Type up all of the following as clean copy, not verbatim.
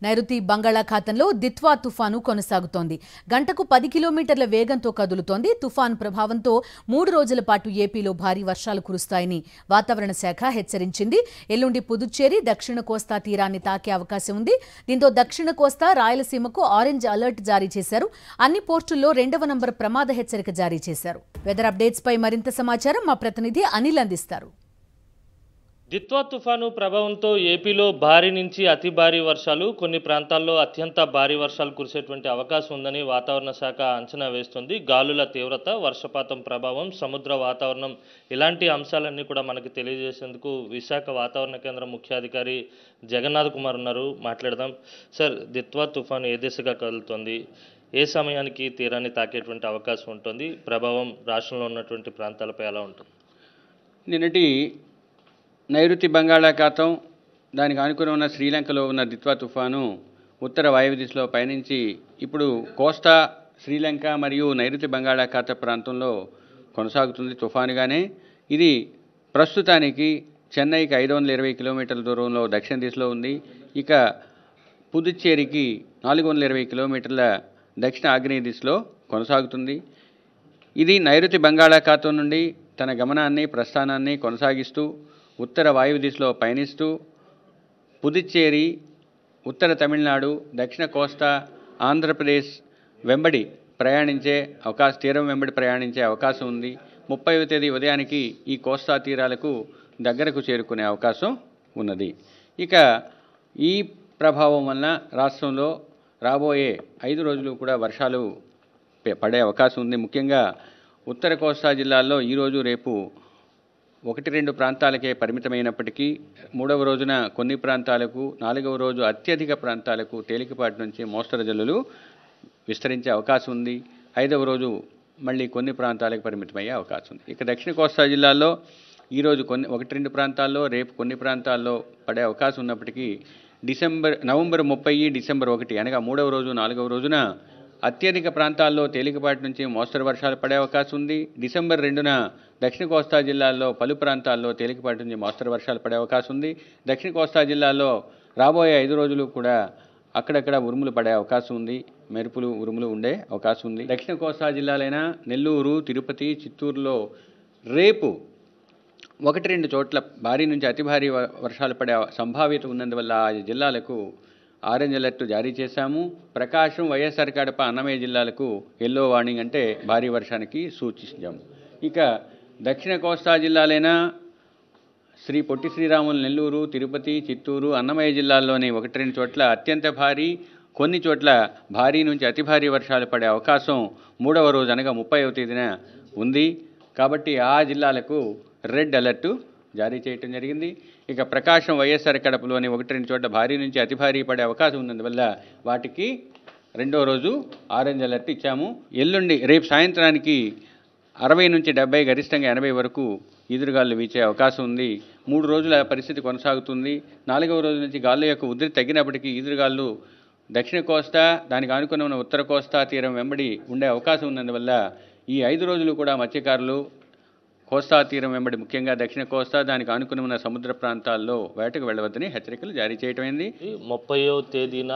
నైరుతి బంగాళాఖాతంలో దిత్వా తుఫాను కొనసాగుతోంది. గంటకు 10 కిలోమీటర్ల వేగంతో కదులుతోంది. తుఫాను ప్రభావంతో 3 రోజుల పాటు ఏపీలో భారీ వర్షాలు కురుస్తాయని వాతావరణ శాఖ హెచ్చరించింది. ఎల్లుండి పుదుచ్చేరి, దక్షిణ కోస్తా తీరాన్ని తాకే అవకాశం ఉంది. దీంతో దక్షిణ కోస్తా, రాయలసీమకు ఆరెంజ్ అలర్ట్ జారీ చేశారు. అన్ని పోర్టుల్లో 2వ నంబర్ ప్రమాద హెచ్చరిక జారీ చేశారు. వెదర్ అప్డేట్స్ పై మరింత సమాచారం మా ప్రతినిధి అనిల్ అందిస్తారు. దిత్వా తుఫాను ప్రభావంతో ఏపీలో భారీ నుంచి అతి భారీ వర్షాలు, కొన్ని ప్రాంతాల్లో అత్యంత భారీ వర్షాలు కురిసేటువంటి అవకాశం ఉందని వాతావరణ శాఖ అంచనా వేస్తుంది. గాలుల తీవ్రత, వర్షపాతం ప్రభావం, సముద్ర వాతావరణం ఇలాంటి అంశాలన్నీ కూడా మనకు తెలియజేసేందుకు విశాఖ వాతావరణ కేంద్రం ముఖ్యాధికారి జగన్నాథ్ కుమార్ ఉన్నారు. మాట్లాడదాం. సార్, దిత్వా తుఫాను ఏ దిశగా కదులుతోంది, ఏ సమయానికి తీరాన్ని తాకేటువంటి అవకాశం ఉంటుంది, ప్రభావం రాష్ట్రంలో ఉన్నటువంటి ప్రాంతాలపై ఎలా ఉంటుంది? నిన్నటి నైరుతి బంగాళాఖాతం, దానికి ఆనుకుని ఉన్న శ్రీలంకలో ఉన్న దిత్వా తుఫాను ఉత్తర వాయువ్య దిశలో పయనించి ఇప్పుడు కోస్తా, శ్రీలంక మరియు నైరుతి బంగాళాఖాత ప్రాంతంలో కొనసాగుతుంది తుఫానుగానే. ఇది ప్రస్తుతానికి చెన్నైకి 520 కిలోమీటర్ల దూరంలో దక్షిణ దిశలో ఉంది. ఇక పుదుచ్చేరికి 420 కిలోమీటర్ల దక్షిణ ఆగ్నేయ దిశలో కొనసాగుతుంది. ఇది నైరుతి బంగాళాఖాతం నుండి తన గమనాన్ని, ప్రస్థానాన్ని కొనసాగిస్తూ ఉత్తర వాయువ్య దిశలో పయనిస్తూ పుదుచ్చేరి, ఉత్తర తమిళనాడు, దక్షిణ కోస్తా, ఆంధ్రప్రదేశ్ వెంబడి తీరం వెంబడి ప్రయాణించే అవకాశం ఉంది. 30వ తేదీ ఉదయానికి ఈ కోస్తా తీరాలకు దగ్గరకు చేరుకునే అవకాశం ఉన్నది. ఇక ఈ ప్రభావం వలన రాష్ట్రంలో రాబోయే 5 రోజులు కూడా వర్షాలు పడే అవకాశం ఉంది. ముఖ్యంగా ఉత్తర కోస్తా జిల్లాల్లో ఈరోజు, రేపు 1-2 ప్రాంతాలకే పరిమితమైనప్పటికీ 3వ రోజున కొన్ని ప్రాంతాలకు, 4వ రోజు అత్యధిక ప్రాంతాలకు తేలికపాటి నుంచి మోస్తరు జల్లులు విస్తరించే అవకాశం ఉంది. 5వ రోజు మళ్ళీ కొన్ని ప్రాంతాలకు పరిమితమయ్యే అవకాశం ఉంది. ఇక దక్షిణ కోస్తా జిల్లాల్లో ఈరోజు 1-2 ప్రాంతాల్లో, రేపు కొన్ని ప్రాంతాల్లో పడే అవకాశం ఉన్నప్పటికీ నవంబర్ 30, డిసెంబర్ 1 అనగా 3వ రోజు, 4వ రోజున అత్యధిక ప్రాంతాల్లో తేలికపాటి నుంచి మోస్తరు వర్షాలు పడే అవకాశం ఉంది. డిసెంబర్ 2న దక్షిణ కోస్తా జిల్లాల్లో పలు ప్రాంతాల్లో తేలికపాటి నుంచి మోస్తరు వర్షాలు పడే అవకాశం ఉంది. దక్షిణ కోస్తా జిల్లాల్లో రాబోయే 5 రోజులు కూడా అక్కడక్కడ ఉరుములు పడే అవకాశం ఉంది. మెరుపులు, ఉరుములు ఉండే అవకాశం ఉంది. దక్షిణ కోస్తా జిల్లాలైన నెల్లూరు, తిరుపతి, చిత్తూరులో రేపు 1-2 చోట్ల భారీ నుంచి అతి భారీ వర్షాలు పడే సంభావ్యత ఉన్నందువల్ల ఆ జిల్లాలకు ఆరెంజ్ అలర్ట్ జారీ చేశాము. ప్రకాశం, వైఎస్ఆర్ కడప, అన్నమయ్య జిల్లాలకు ఎల్లో వార్నింగ్, అంటే భారీ వర్షానికి సూచించాము. ఇక దక్షిణ కోస్తా జిల్లాలైన శ్రీ పొట్టి శ్రీరాములు, నెల్లూరు, తిరుపతి, చిత్తూరు, అన్నమయ్య జిల్లాల్లోని 1-2 చోట్ల అత్యంత భారీ, కొన్ని చోట్ల భారీ నుంచి అతి భారీ వర్షాలు పడే అవకాశం 3వ రోజు అనగా 30వ తేదీన ఉంది. కాబట్టి ఆ జిల్లాలకు రెడ్ అలర్టు జారీ చేయడం జరిగింది. ఇక ప్రకాశం, వైఎస్ఆర్ కడపలోని 1-2 చోట్ల భారీ నుంచి అతి భారీ పడే అవకాశం ఉన్నందువల్ల వాటికి 2వ రోజు ఆరెంజ్ అలర్ట్ ఇచ్చాము. ఎల్లుండి, రేపు సాయంత్రానికి 60 నుంచి 70, గరిష్టంగా 80 వరకు ఈదురుగాలు వీచే అవకాశం ఉంది. 3 రోజుల పరిస్థితి కొనసాగుతుంది. 4వ రోజు నుంచి గాలుల యొక్క ఉధృతి తగ్గినప్పటికీ ఈదురుగాలు దక్షిణ కోస్తా, దానికి ఆనుకుని ఉన్న ఉత్తర కోస్తా తీరం వెంబడి ఉండే అవకాశం ఉన్నందువల్ల ఈ 5 రోజులు కూడా మత్స్యకారులు కోస్తా తీరం వెంబడి, ముఖ్యంగా దక్షిణ కోస్తా, దానికి ఆనుకుని ఉన్న సముద్ర ప్రాంతాల్లో వేటకు వెళ్ళవద్దని హెచ్చరికలు జారీ చేయటమైంది. 30వ తేదీన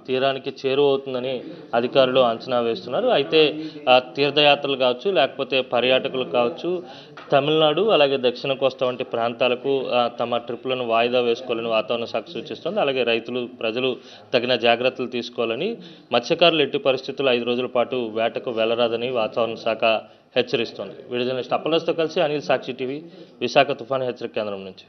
తీరానికి చేరువవుతుందని అధికారులు అంచనా వేస్తున్నారు. అయితే తీర్థయాత్రలు కావచ్చు, లేకపోతే పర్యాటకులు కావచ్చు, తమిళనాడు అలాగే దక్షిణ కోస్తా వంటి ప్రాంతాలకు తమ ట్రిప్లను వాయిదా వేసుకోవాలని వాతావరణ శాఖ సూచిస్తుంది. అలాగే ప్రజలు తగిన జాగ్రత్తలు తీసుకోవాలని, మత్స్యకారులు ఎట్టి పరిస్థితుల్లో 5 రోజుల పాటు వేటకు వెళ్లరాదని వాతావరణ శాఖ హెచ్చరిస్తోంది. వీడియో జర్నలిస్ట్ అప్పలస్తో కలిసి అనిల్, సాక్షి టీవీ, విశాఖ తుఫాను హెచ్చరిక కేంద్రం నుంచి.